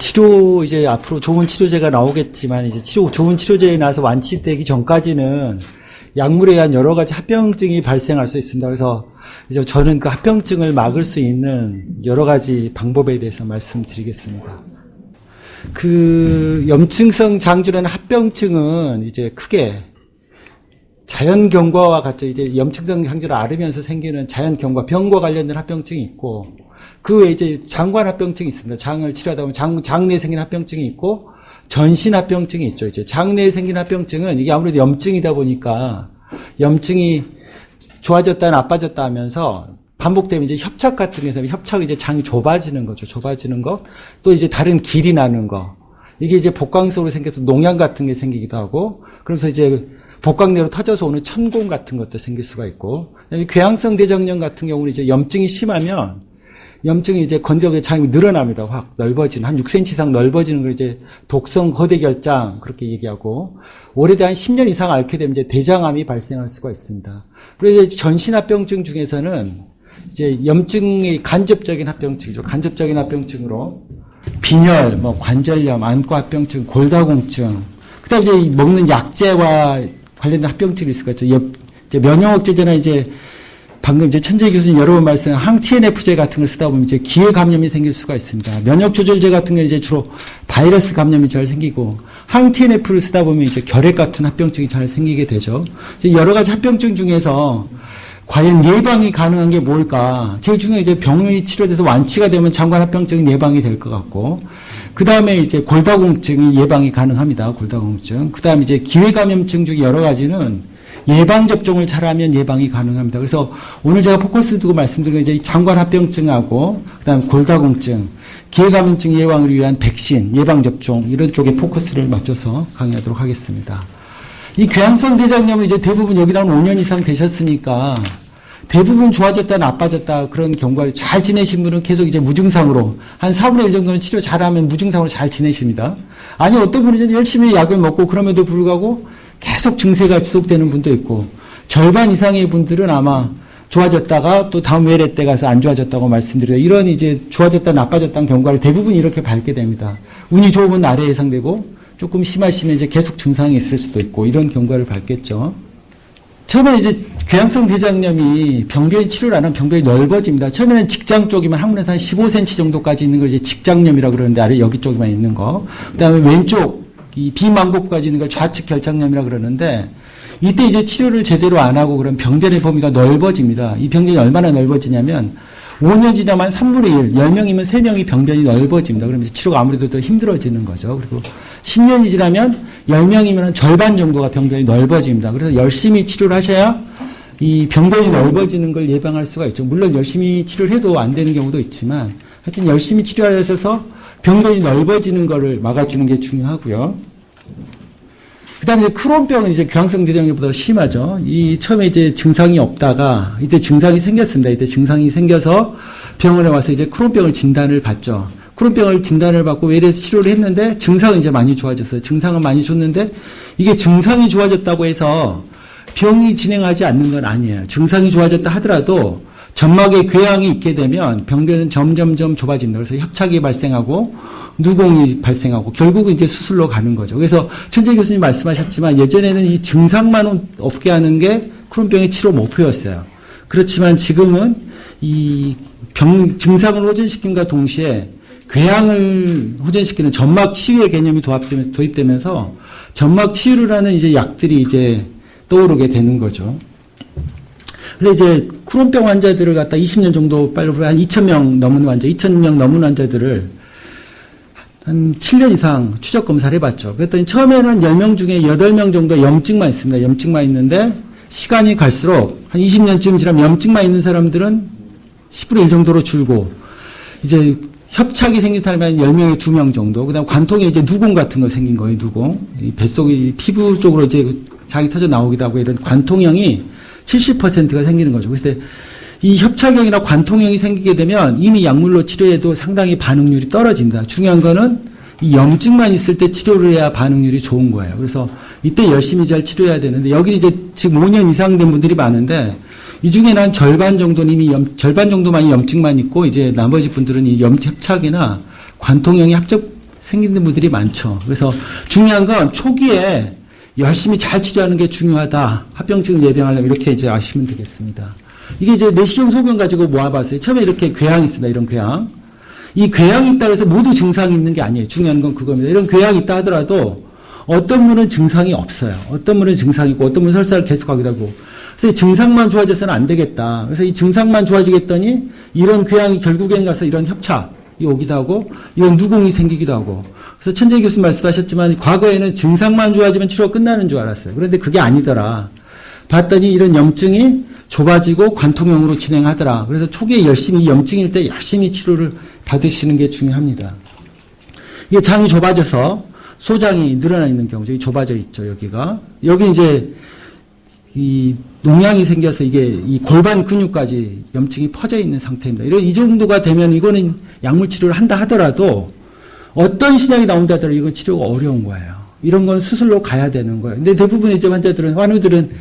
치료, 이제 앞으로 좋은 치료제가 나오겠지만, 이제 좋은 치료제에 나와서 완치되기 전까지는 약물에 의한 여러 가지 합병증이 발생할 수 있습니다. 그래서 이제 저는 그 합병증을 막을 수 있는 여러 가지 방법에 대해서 말씀드리겠습니다. 그 염증성 장주라는 합병증은 이제 크게 자연경과와 같이 이제 염증성 장주를 앓으면서 생기는 자연경과, 병과 관련된 합병증이 있고, 그 외에 이제 장관 합병증이 있습니다. 장을 치료하다 보면 장내에 생긴 합병증이 있고, 전신 합병증이 있죠. 이제 장내에 생긴 합병증은 이게 아무래도 염증이다 보니까 염증이 좋아졌다 나빠졌다 하면서 반복되면 이제 협착 같은 게 있어요. 협착이 이제 장이 좁아지는 거죠. 좁아지는 거. 또 이제 다른 길이 나는 거. 이게 이제 복강속으로 생겨서 농양 같은 게 생기기도 하고, 그러면서 이제 복강내로 터져서 오는 천공 같은 것도 생길 수가 있고, 궤양성 대장염 같은 경우는 이제 염증이 심하면 염증이 이제 건조하게 장이 늘어납니다. 확 넓어지는, 한 6cm 이상 넓어지는 걸 이제 독성 거대결장 그렇게 얘기하고, 오래돼 한 10년 이상 앓게 되면 이제 대장암이 발생할 수가 있습니다. 그리고 이제 전신합병증 중에서는 이제 염증의 간접적인 합병증이죠. 간접적인 합병증으로 빈혈, 뭐 관절염, 안과합병증, 골다공증, 그다음에 이제 먹는 약제와 관련된 합병증이 있을 것 같죠. 이제 면역제제나 이제 방금 이제 천재 교수님 여러 번 말씀한 항TNF제 같은 걸 쓰다 보면 이제 기회 감염이 생길 수가 있습니다. 면역 조절제 같은 게 이제 주로 바이러스 감염이 잘 생기고, 항TNF를 쓰다 보면 이제 결핵 같은 합병증이 잘 생기게 되죠. 이제 여러 가지 합병증 중에서 과연 예방이 가능한 게 뭘까? 제일 중요한 이제 병이 치료돼서 완치가 되면 장관 합병증이 예방이 될 것 같고, 그 다음에 이제 골다공증이 예방이 가능합니다. 골다공증. 그 다음에 이제 기회감염증 중에 여러 가지는 예방접종을 잘하면 예방이 가능합니다. 그래서 오늘 제가 포커스 두고 말씀드린 이제 장관합병증하고, 그 다음에 골다공증, 기회감염증 예방을 위한 백신, 예방접종, 이런 쪽에 포커스를 맞춰서 강의하도록 하겠습니다. 이 궤양성 대장염은 이제 대부분 여기다 한 5년 이상 되셨으니까 대부분 좋아졌다 나빠졌다 그런 경과를 잘 지내신 분은 계속 이제 무증상으로 한 4분의 1 정도는 치료 잘하면 무증상으로 잘 지내십니다. 아니 어떤 분은 이제 열심히 약을 먹고 그럼에도 불구하고 계속 증세가 지속되는 분도 있고, 절반 이상의 분들은 아마 좋아졌다가 또 다음 외래 때 가서 안 좋아졌다고 말씀드려요. 이런 이제 좋아졌다 나빠졌다는 경과를 대부분 이렇게 밟게 됩니다. 운이 좋으면 아래 예상되고 조금 심하시면 이제 계속 증상이 있을 수도 있고, 이런 경과를 밟겠죠. 처음에 이제 궤양성 대장염이 병변이 치료를 안 하면 병변이 넓어집니다. 처음에는 직장 쪽이면 항문에서 한 15cm 정도까지 있는 걸 이제 직장염이라고 그러는데, 아래 여기 쪽에만 있는 거. 그 다음에 왼쪽 이 비망곡까지 있는 걸 좌측 결장염이라고 그러는데, 이때 이제 치료를 제대로 안 하고 그럼 병변의 범위가 넓어집니다. 이 병변이 얼마나 넓어지냐면 5년 지나면 3분의 1, 10명이면 3명이 병변이 넓어집니다. 그러면서 치료가 아무래도 더 힘들어지는 거죠. 그리고 10년이 지나면 10명이면 절반 정도가 병변이 넓어집니다. 그래서 열심히 치료를 하셔야 이 병변이 넓어지는 걸 예방할 수가 있죠. 물론 열심히 치료를 해도 안 되는 경우도 있지만, 하여튼 열심히 치료하셔서 병변이 넓어지는 거를 막아주는 게 중요하고요. 그 다음에 크론병은 이제 궤양성 대장염보다 심하죠. 이 처음에 이제 증상이 없다가 이때 증상이 생겼습니다. 이때 증상이 생겨서 병원에 와서 이제 크론병을 진단을 받죠. 크론병을 진단을 받고 외래에서 치료를 했는데 증상은 이제 많이 좋아졌어요. 증상은 많이 좋는데 이게 증상이 좋아졌다고 해서 병이 진행하지 않는 건 아니에요. 증상이 좋아졌다 하더라도 점막에 궤양이 있게 되면 병변은 점점점 좁아집니다. 그래서 협착이 발생하고 누공이 발생하고 결국은 이제 수술로 가는 거죠. 그래서 천재 교수님 말씀하셨지만 예전에는 이 증상만 없게 하는 게 크론병의 치료 목표였어요. 그렇지만 지금은 이 증상을 호전시킴과 동시에 궤양을 호전시키는 점막 치유의 개념이 도입되면서 점막 치유를 하는 이제 약들이 이제 떠오르게 되는 거죠. 그래서 이제 크론병 환자들을 갖다 20년 정도 빨리 한 2,000명 넘은 환자, 2,000명 넘은 환자들을 한 7년 이상 추적 검사를 해봤죠. 그랬더니 처음에는 10명 중에 8명 정도 염증만 있습니다. 염증만 있는데 시간이 갈수록 한 20년쯤 지나면 염증만 있는 사람들은 10분의 1 정도로 줄고, 이제 협착이 생긴 사람이 한 10명에 2명 정도, 그 다음 관통에 이제 누공 같은 거 생긴 거예요, 누공. 이 뱃속이 피부 쪽으로 이제 장이 터져 나오기도 하고 이런 관통형이 70%가 생기는 거죠. 그래서 이 협착형이나 관통형이 생기게 되면 이미 약물로 치료해도 상당히 반응률이 떨어진다. 중요한 거는 이 염증만 있을 때 치료를 해야 반응률이 좋은 거예요. 그래서 이때 열심히 잘 치료해야 되는데, 여기 이제 지금 5년 이상 된 분들이 많은데, 이 중에는 한 절반 정도는 이미 절반 정도만이 염증만 있고, 이제 나머지 분들은 이 협착이나 관통형이 생기는 분들이 많죠. 그래서 중요한 건 초기에 열심히 잘 치료하는 게 중요하다. 합병증 예방하려면 이렇게 이제 아시면 되겠습니다. 이게 이제 내시경 소견 가지고 모아봤어요. 처음에 이렇게 궤양이 있습니다. 이런 궤양. 이 궤양이 있다 해서 모두 증상이 있는 게 아니에요. 중요한 건 그겁니다. 이런 궤양이 있다 하더라도 어떤 분은 증상이 없어요. 어떤 분은 증상이 있고 어떤 분은 설사를 계속하기도 하고. 그래서 이 증상만 좋아져서는 안 되겠다. 그래서 이 증상만 좋아지겠더니 이런 궤양이 결국엔 가서 이런 협착이 오기도 하고 이런 누궁이 생기기도 하고. 그래서 천재 교수님 말씀하셨지만 과거에는 증상만 좋아지면 치료가 끝나는 줄 알았어요. 그런데 그게 아니더라. 봤더니 이런 염증이 좁아지고 관통형으로 진행하더라. 그래서 초기에 열심히 염증일 때 열심히 치료를 받으시는 게 중요합니다. 이게 장이 좁아져서 소장이 늘어나 있는 경우죠. 좁아져 있죠. 여기 이제 이 농양이 생겨서 이게 이 골반 근육까지 염증이 퍼져 있는 상태입니다. 이 정도가 되면 이거는 약물 치료를 한다 하더라도 어떤 신약이 나온다 하더라도 이건 치료가 어려운 거예요. 이런 건 수술로 가야 되는 거예요. 근데 대부분의 이제 환우들은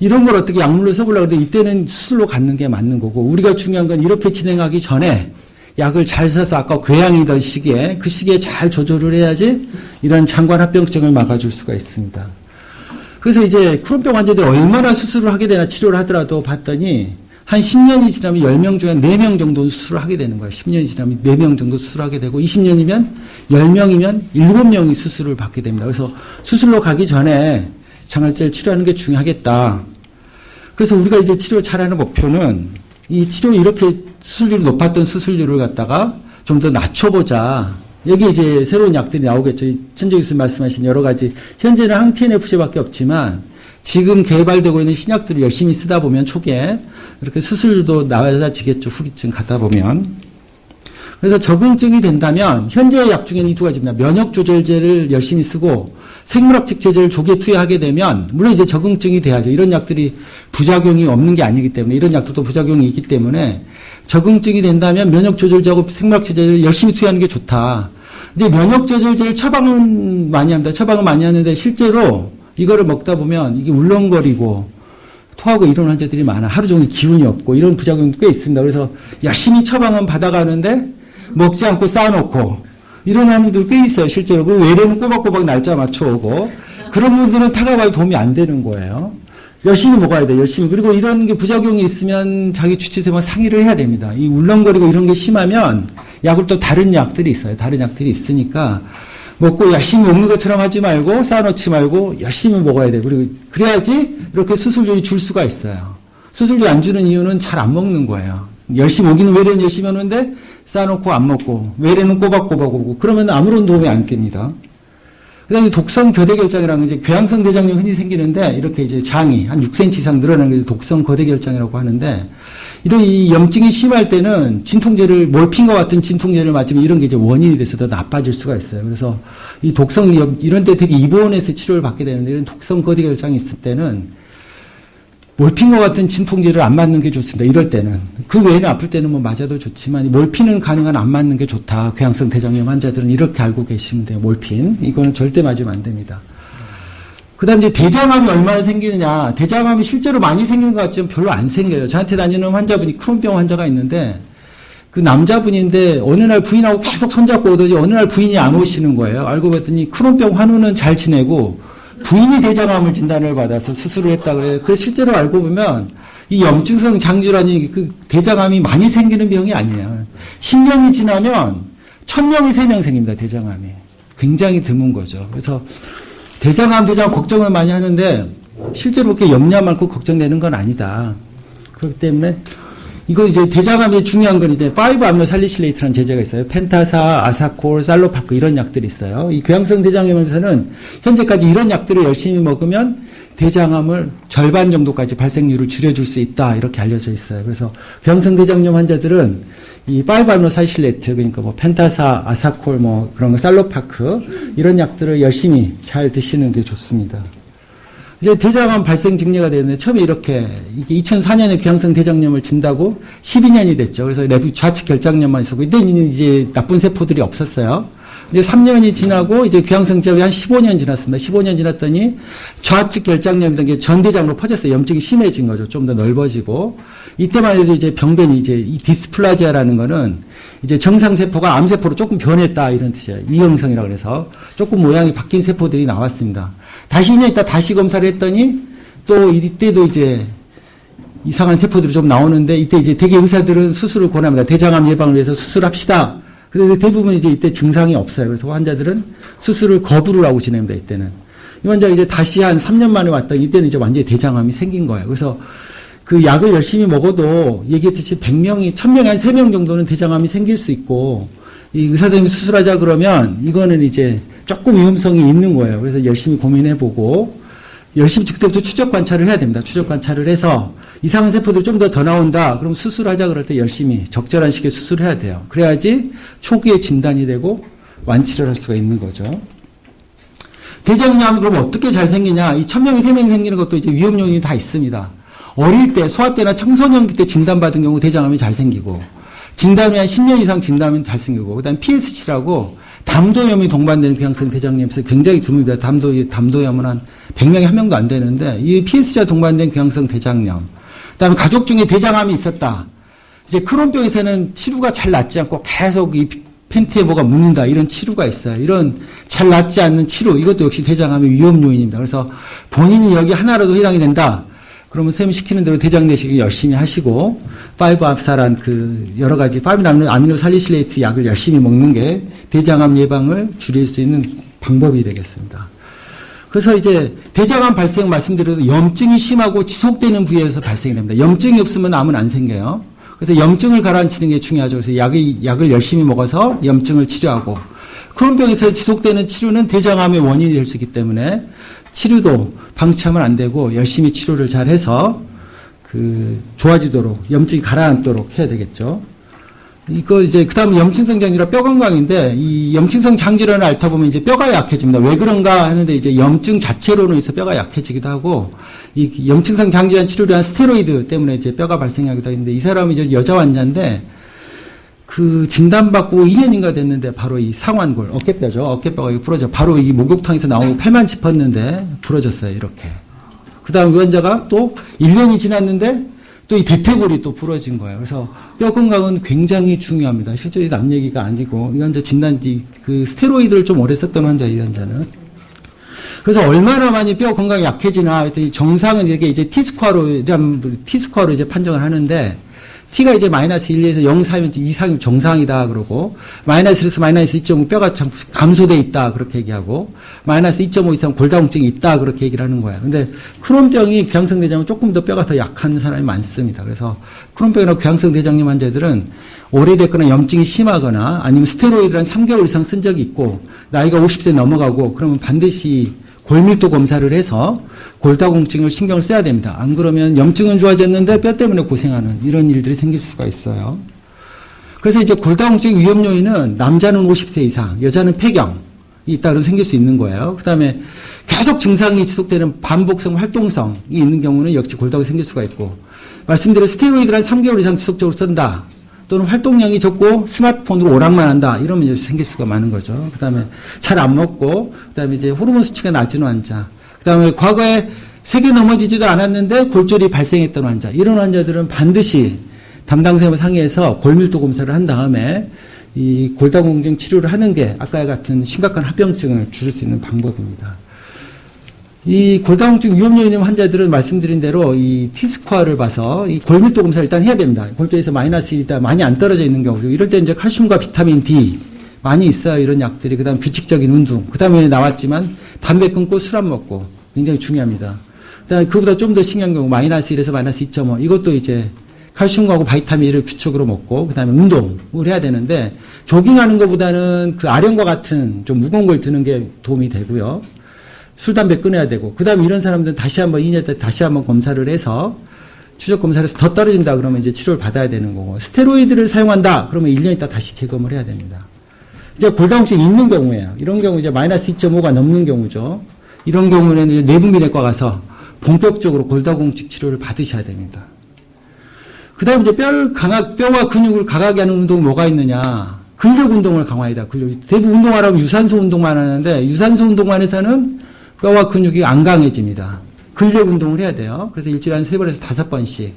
이런 걸 어떻게 약물로 써보려고 하는데 이때는 수술로 갖는 게 맞는 거고 우리가 중요한 건 이렇게 진행하기 전에 약을 잘 써서 아까 궤양이던 시기에 그 시기에 잘 조절을 해야지 이런 장관합병증을 막아줄 수가 있습니다. 그래서 이제 크론병 환자들이 얼마나 수술을 하게 되나 치료를 하더라도 봤더니 한 10년이 지나면 10명 중에 4명 정도는 수술을 하게 되는 거예요. 10년이 지나면 4명 정도 수술하게 되고 20년이면 10명이면 7명이 수술을 받게 됩니다. 그래서 수술로 가기 전에 장을 치료하는 게 중요하겠다. 그래서 우리가 이제 치료 잘하는 목표는 이 치료 이렇게 수술률이 높았던 수술률을 갖다가 좀 더 낮춰보자. 여기 이제 새로운 약들이 나오겠죠. 천재 교수님 말씀하신 여러 가지 현재는 항TNF제밖에 없지만 지금 개발되고 있는 신약들을 열심히 쓰다 보면 초기에 이렇게 수술도 나아지겠죠. 후기증 가다 보면. 그래서 적응증이 된다면 현재의 약 중에는 이 두 가지입니다. 면역조절제를 열심히 쓰고 생물학적 제제를 조기에 투여하게 되면 물론 이제 적응증이 돼야죠. 이런 약들이 부작용이 없는 게 아니기 때문에 이런 약들도 부작용이 있기 때문에 적응증이 된다면 면역조절제하고 생물학적 제제를 열심히 투여하는 게 좋다. 근데 면역조절제를 처방은 많이 합니다. 처방은 많이 하는데 실제로 이거를 먹다 보면 이게 울렁거리고 토하고 이런 환자들이 많아. 하루 종일 기운이 없고 이런 부작용도 꽤 있습니다. 그래서 열심히 처방은 받아가는데 먹지 않고 쌓아놓고 이런 환자들 꽤 있어요. 실제로. 그 외래는 꼬박꼬박 날짜 맞춰오고 그런 분들은 타가봐도 도움이 안 되는 거예요. 열심히 먹어야 돼요. 열심히. 그리고 이런 게 부작용이 있으면 자기 주치의와 상의를 해야 됩니다. 이 울렁거리고 이런 게 심하면 약을 또 다른 약들이 있어요. 다른 약들이 있으니까 먹고 열심히 먹는 것처럼 하지 말고 쌓아놓지 말고 열심히 먹어야 돼요. 그리고 그래야지 이렇게 수술률이 줄 수가 있어요. 수술률 안 주는 이유는 잘 안 먹는 거예요. 열심히 오기는 외래는 열심히 하는데 쌓아놓고 안 먹고 외래는 꼬박꼬박 오고 그러면 아무런 도움이 안 됩니다. 그다음에 독성 거대결장이라는 이제 궤양성 대장염 흔히 생기는데 이렇게 이제 장이 한 6cm 이상 늘어나는 게 독성 거대결장이라고 하는데 이런 이 염증이 심할 때는 진통제를 몰핀과 같은 진통제를 맞으면 이런 게 이제 원인이 돼서 더 나빠질 수가 있어요. 그래서 이 독성 이런 때 되게 입원해서 치료를 받게 되는데 이런 독성 거대결장이 있을 때는 몰핀과 같은 진통제를 안 맞는 게 좋습니다. 이럴 때는. 그 외에는 아플 때는 뭐 맞아도 좋지만 몰핀은 가능한 안 맞는 게 좋다. 궤양성 대장염 환자들은 이렇게 알고 계시면 돼요. 몰핀. 이거는 절대 맞으면 안 됩니다. 그 다음 이제 대장암이 얼마나 생기느냐. 대장암이 실제로 많이 생기는 것 같지만 별로 안 생겨요. 저한테 다니는 환자분이 크론병 환자가 있는데 그 남자분인데 어느 날 부인하고 계속 손잡고 오더니 어느 날 부인이 안 오시는 거예요. 알고 봤더니 크론병 환우는 잘 지내고 부인이 대장암을 진단을 받아서 수술을 했다 그래요. 그래서 실제로 알고 보면 이 염증성 장질환이 그 대장암이 많이 생기는 병이 아니에요. 10년이 지나면 1000명이 3명 생깁니다. 대장암이. 굉장히 드문 거죠. 그래서 대장암 걱정을 많이 하는데 실제로 그렇게 염려 많고 걱정되는 건 아니다. 그렇기 때문에 이거 이제 대장암이 중요한 건 이제 5-암노살리실레이트라는 제제가 있어요. 펜타사, 아사콜, 살로파크 이런 약들이 있어요. 이 궤양성 대장염에서는 현재까지 이런 약들을 열심히 먹으면 대장암을 절반 정도까지 발생률을 줄여줄 수 있다 이렇게 알려져 있어요. 그래서 궤양성 대장염 환자들은 이 5-암노살리실레이트 그러니까 뭐 펜타사, 아사콜 뭐 그런 거 살로파크 이런 약들을 열심히 잘 드시는 게 좋습니다. 이제 대장암 발생 증례가 되는데 처음에 이렇게 2004년에 궤양성 대장염을 진다고 12년이 됐죠. 그래서 내부 좌측 결장염만 있었고 이때는 이제 나쁜 세포들이 없었어요. 이제 3년이 지나고 이제 귀향성 지압이 한 15년 지났습니다. 15년 지났더니 좌측 결장염이던 게 전대장으로 퍼졌어요. 염증이 심해진 거죠. 좀 더 넓어지고. 이때만 해도 이제 병변이 이제 이 디스플라지아라는 거는 이제 정상세포가 암세포로 조금 변했다 이런 뜻이에요. 이형성이라고 그래서 조금 모양이 바뀐 세포들이 나왔습니다. 다시 2년 있다 다시 검사를 했더니 또 이때도 이제 이상한 세포들이 좀 나오는데 이때 이제 대개 의사들은 수술을 권합니다. 대장암 예방을 위해서 수술합시다. 그래서 대부분 이제 이때 증상이 없어요. 그래서 환자들은 수술을 거부를 하고 지냅니다. 이때는. 이 환자가 이제 다시 한 3년 만에 왔더니 이때는 이제 완전히 대장암이 생긴 거예요. 그래서 그 약을 열심히 먹어도 얘기했듯이 100명이, 1000명에 한 3명 정도는 대장암이 생길 수 있고 이 의사 선생님이 수술하자 그러면 이거는 이제 조금 위험성이 있는 거예요. 그래서 열심히 고민해보고 열심히 그때부터 추적 관찰을 해야 됩니다. 추적 관찰을 해서 이상한 세포들이 좀 더 나온다. 그럼 수술하자 그럴 때 열심히 적절한 시기에 수술을 해야 돼요. 그래야지 초기에 진단이 되고 완치를 할 수가 있는 거죠. 대장암이 그럼 어떻게 잘 생기냐? 이 1000명이 3명이 생기는 것도 이제 위험 요인이 다 있습니다. 어릴 때, 소아 때나 청소년기 때 진단받은 경우 대장암이 잘 생기고, 진단 후에 한 10년 이상 진단하면 잘 생기고, 그 다음에 PSC라고 담도염이 동반되는 귀향성 대장염에서 굉장히 드뭅니다. 담도염은 한 100명에 1명도 안 되는데, 이 PSC와 동반된 귀향성 대장염. 그 다음에 가족 중에 대장암이 있었다. 이제 크론병에서는 치료가 잘 낫지 않고 계속 이 팬티에 뭐가 묻는다. 이런 치료가 있어요. 이런 잘 낫지 않는 치료. 이것도 역시 대장암의 위험 요인입니다. 그래서 본인이 여기 하나라도 해당이 된다. 그러면 선생님이 시키는 대로 대장 내시경 열심히 하시고, 5압사란 그 여러 가지 5아미노 살리실레이트 약을 열심히 먹는 게 대장암 예방을 줄일 수 있는 방법이 되겠습니다. 그래서 이제 대장암 발생 말씀드려도 염증이 심하고 지속되는 부위에서 발생이 됩니다. 염증이 없으면 암은 안 생겨요. 그래서 염증을 가라앉히는 게 중요하죠. 그래서 약을 열심히 먹어서 염증을 치료하고, 크론병에서 지속되는 치료는 대장암의 원인이 될 수 있기 때문에 치료도 방치하면 안 되고 열심히 치료를 잘 해서 좋아지도록, 염증이 가라앉도록 해야 되겠죠. 이거 이제 그다음에 염증성 장기라 뼈 건강인데, 이 염증성 장기라를 앓다 보면 이제 뼈가 약해집니다. 왜 그런가 하는데 이제 염증 자체로는 있어 뼈가 약해지기도 하고, 이 염증성 장기란 치료를 한 스테로이드 때문에 이제 뼈가 발생하기도 하는데, 이 사람이 이제 여자 환자인데 그 진단받고 2년인가 됐는데 바로 이 상완골, 어깨뼈죠. 어깨뼈가 부러져. 바로 이 목욕탕에서 나오고 팔만 짚었는데 부러졌어요. 이렇게. 그 다음 그 환자가 또 1년이 지났는데 또 이 대퇴골이 또 부러진 거예요. 그래서 뼈 건강은 굉장히 중요합니다. 실제 남 얘기가 아니고, 이 환자 진단지, 그 스테로이드를 좀 오래 썼던 환자, 이 환자는. 그래서 얼마나 많이 뼈 건강이 약해지나, 했더니 정상은 이게 이제 T스코어로 이제 판정을 하는데, T가 이제 마이너스 1에서 0 사이면 이상이 정상이다 그러고, 마이너스 1에서 마이너스 2.5 뼈가 참 감소돼 있다 그렇게 얘기하고, 마이너스 2.5 이상 골다공증이 있다 그렇게 얘기를 하는 거예요. 근데 크론병이 귀향성 대장염 조금 더 뼈가 더 약한 사람이 많습니다. 그래서 크론병이나 귀향성 대장염 환자들은 오래됐거나 염증이 심하거나 아니면 스테로이드를 한 3개월 이상 쓴 적이 있고, 나이가 50세 넘어가고, 그러면 반드시 골밀도 검사를 해서 골다공증을 신경을 써야 됩니다. 안 그러면 염증은 좋아졌는데 뼈 때문에 고생하는 이런 일들이 생길 수가 있어요. 그래서 이제 골다공증 위험 요인은 남자는 50세 이상, 여자는 폐경이 있다고 생길 수 있는 거예요. 그 다음에 계속 증상이 지속되는 반복성 활동성이 있는 경우는 역시 골다공증이 생길 수가 있고, 말씀드린 스테로이드를 한 3개월 이상 지속적으로 쓴다. 또는 활동량이 적고 스마트폰으로 오락만 한다. 이러면 생길 수가 많은 거죠. 그 다음에 잘 안 먹고, 그 다음에 이제 호르몬 수치가 낮은 환자, 그 다음에 과거에 세게 넘어지지도 않았는데 골절이 발생했던 환자, 이런 환자들은 반드시 담당 선생님을 상의해서 골밀도 검사를 한 다음에 이 골다공증 치료를 하는 게 아까 같은 심각한 합병증을 줄일 수 있는 방법입니다. 이 골다공증 위험 요인인 환자들은 말씀드린 대로 이 T스코어를 봐서 이 골밀도 검사를 일단 해야 됩니다. 골도에서 마이너스 1이다 많이 안 떨어져 있는 경우, 이럴 때 이제 칼슘과 비타민 D 많이 있어요. 이런 약들이. 그 다음 규칙적인 운동. 그 다음에 나왔지만 담배 끊고 술 안 먹고 굉장히 중요합니다. 그 다음에 그보다 좀 더 신기한 경우 마이너스 1에서 마이너스 2.5 이것도 이제 칼슘하고 바이타민을 규칙으로 먹고, 그 다음에 운동을 해야 되는데, 조깅하는 것보다는 그 아령과 같은 좀 무거운 걸 드는 게 도움이 되고요. 술, 담배 끊어야 되고, 그 다음에 이런 사람들은 다시 한번 2년 때 다시 한번 검사를 해서, 추적 검사를 해서 더 떨어진다 그러면 이제 치료를 받아야 되는 거고, 스테로이드를 사용한다 그러면 1년 있다 다시 재검을 해야 됩니다. 이제 골다공증이 있는 경우예요. 이런 경우 이제 마이너스 2.5가 넘는 경우죠. 이런 경우는 이제 내분비내과 가서 본격적으로 골다공증 치료를 받으셔야 됩니다. 그 다음에 이제 뼈와 근육을 강하게 하는 운동이 뭐가 있느냐. 근력 운동을 강화해야 대부분 운동하라면 유산소 운동만 하는데 유산소 운동만 해서는 뼈와 근육이 안 강해집니다. 근력 운동을 해야 돼요. 그래서 일주일에 한 3번에서 5번씩.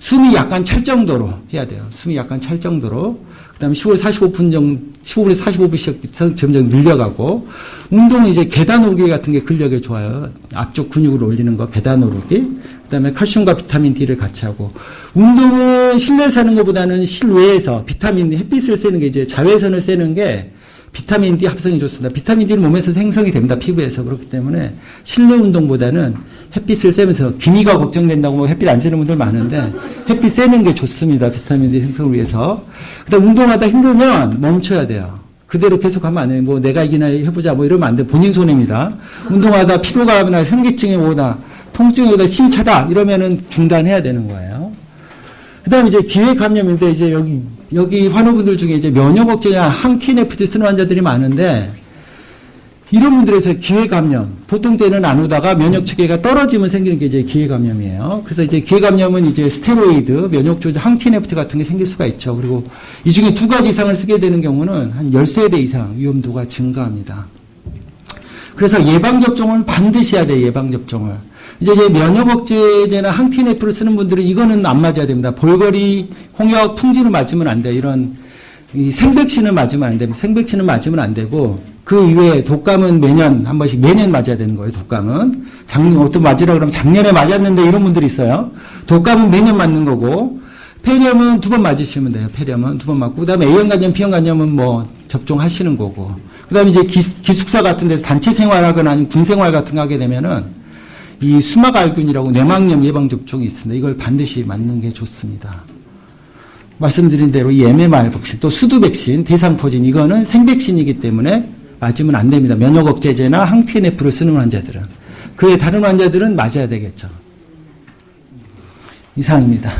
숨이 약간 찰 정도로 해야 돼요. 숨이 약간 찰 정도로. 그 다음에 15분에서 45분씩 점점 늘려가고, 운동은 이제 계단 오르기 같은 게 근력에 좋아요. 앞쪽 근육을 올리는 거, 계단 오르기. 그 다음에 칼슘과 비타민 D를 같이 하고, 운동은 실내에서 하는 것보다는 실외에서 비타민 D, 햇빛을 쐬는 게 이제 자외선을 쐬는 게 비타민 D 합성이 좋습니다. 비타민 D는 몸에서 생성이 됩니다. 피부에서. 그렇기 때문에 실내 운동보다는 햇빛을 쐬면서 기미가 걱정된다고 뭐 햇빛 안 쐬는 분들 많은데 햇빛 쐬는 게 좋습니다. 비타민 D 생성을 위해서. 그다음 운동하다 힘들면 멈춰야 돼요. 그대로 계속 하면 안 돼요. 뭐 내가 이기나 해보자 뭐 이러면 안 돼. 본인 손해입니다. 운동하다 피로감이나 현기증이 오거나 통증이 오거나 심이 차다 이러면은 중단해야 되는 거예요. 그다음에 이제 기회 감염인데 이제 여기 환우분들 중에 이제 면역 억제나 항TNF 쓰는 환자들이 많은데 이런 분들에서 기회 감염 보통 때는 안 오다가 면역 체계가 떨어지면 생기는 게 이제 기회 감염이에요. 그래서 이제 기회 감염은 이제 스테로이드, 면역 조절, 항TNF 같은 게 생길 수가 있죠. 그리고 이 중에 2가지 이상을 쓰게 되는 경우는 한 13배 이상 위험도가 증가합니다. 그래서 예방접종은 반드시 해야 돼요. 예방접종을. 이제 면역 억제제나 항TNF를 쓰는 분들은 이거는 안 맞아야 됩니다. 볼거리, 홍역, 풍진을 맞으면 안 돼요. 이런 이 생백신을 맞으면 안 됩니다. 생백신을 맞으면 안 되고 그 이외에 독감은 매년 한 번씩 매년 맞아야 되는 거예요. 독감은 어떤 맞으라 그러면 작년에 맞았는데 이런 분들이 있어요. 독감은 매년 맞는 거고 폐렴은 2번 맞으시면 돼요. 폐렴은 2번 맞고 그다음에 A형 간염, B형 간염은 뭐 접종하시는 거고 그다음에 이제 기숙사 같은 데서 단체 생활하거나 아니면 군 생활 같은 거 하게 되면은 이 수막알균이라고 뇌망염 예방 접종이 있습니다. 이걸 반드시 맞는 게 좋습니다. 말씀드린 대로 이 MMR 백신, 또 수두 백신, 대상포진 이거는 생백신이기 때문에 맞으면 안 됩니다. 면역 억제제나 항TNF를 쓰는 환자들은. 그 외 다른 환자들은 맞아야 되겠죠. 이상입니다.